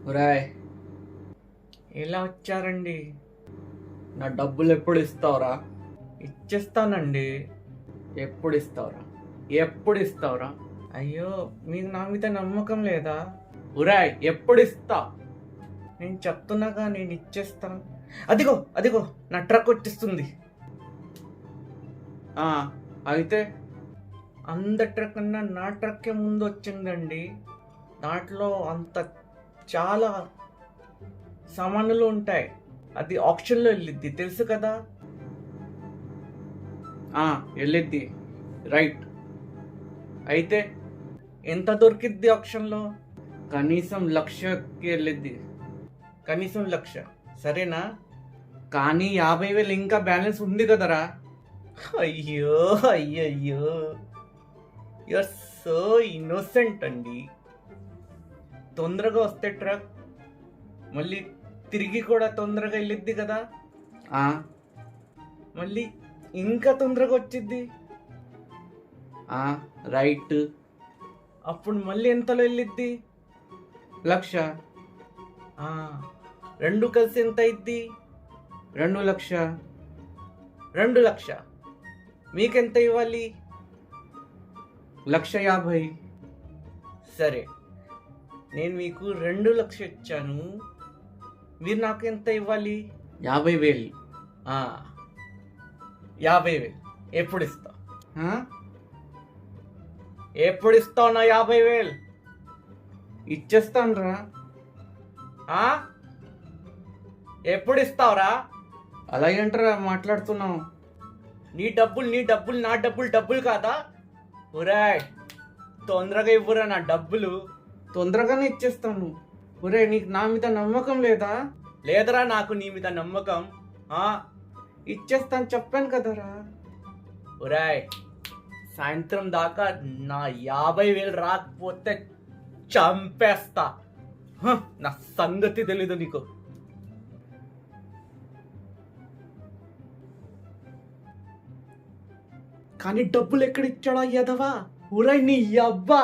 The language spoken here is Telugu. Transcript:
ఒరాయ్, ఎలా వచ్చారండి? నా డబ్బులు ఎప్పుడు ఇస్తావురా? ఇచ్చేస్తానండి. ఎప్పుడు ఇస్తావురా? ఎప్పుడు ఇస్తావురా? అయ్యో, మీకు నా మీద నమ్మకం లేదా? ఒరాయ్, ఎప్పుడు ఇస్తా? నేను చెప్తున్నాగా, నేను ఇచ్చేస్తాను. అదిగో అదిగో, నా ట్రక్ వచ్చేస్తుంది. అయితే అందరి ట్రక్ కన్నా నా ట్రక్కే ముందు వచ్చిందండి. దాంట్లో అంత చాలా సామాన్లు ఉంటాయి. అది ఆప్షన్లో వెళ్ళిద్ది, తెలుసు కదా? వెళ్ళిద్ది, రైట్. అయితే ఎంత దొరికిద్ది ఆప్షన్లో? కనీసం 1,00,000కి వెళ్ళిద్ది. కనీసం 1,00,000, సరేనా? కానీ 50,000 ఇంకా బ్యాలెన్స్ ఉంది కదరా. అయ్యో అయ్యయ్యో, యూఆర్ సో ఇన్నోసెంట్ అండి. తొందరగా వస్తే ట్రక్ మళ్ళీ తిరిగి కూడా తొందరగా వెళ్ళిద్ది కదా. మళ్ళీ ఇంకా తొందరగా వచ్చిద్ది. రైట్. అప్పుడు మళ్ళీ ఎంతలో వెళ్ళిద్ది? 1,00,000. రెండు కలిసి ఎంత అయింది? 2,00,000. 2,00,000. మీకెంత ఇవ్వాలి? 1,50,000. సరే, నేను మీకు 2,00,000 ఇచ్చాను. మీరు నాకు ఎంత ఇవ్వాలి? 50,000. 50,000 ఎప్పుడు ఇస్తా? ఎప్పుడు ఇస్తావు నా 50,000? ఇచ్చేస్తాను రా. ఎప్పుడు ఇస్తావురా? అలా ఏంటరా మాట్లాడుతున్నావు? నీ డబ్బులు నా డబ్బులు కాదా? ఒరేయ్, తొందరగా ఇవ్వరా నా డబ్బులు. తొందరగానే ఇచ్చేస్తాను. ఒరే, నీకు నా మీద నమ్మకం లేదా? లేదరా, నాకు నీ మీద నమ్మకం. ఇచ్చేస్తాను చెప్పాను కదరా. ఒరేయ్, సాయంత్రం దాకా నా 50,000 రాకపోతే చంపేస్తా. నా సంగతి తెలీదు నీకు. కానీ డబ్బులు ఎక్కడ ఇచ్చాడా యదవా? ఒరేయ్, నీ అబ్బా!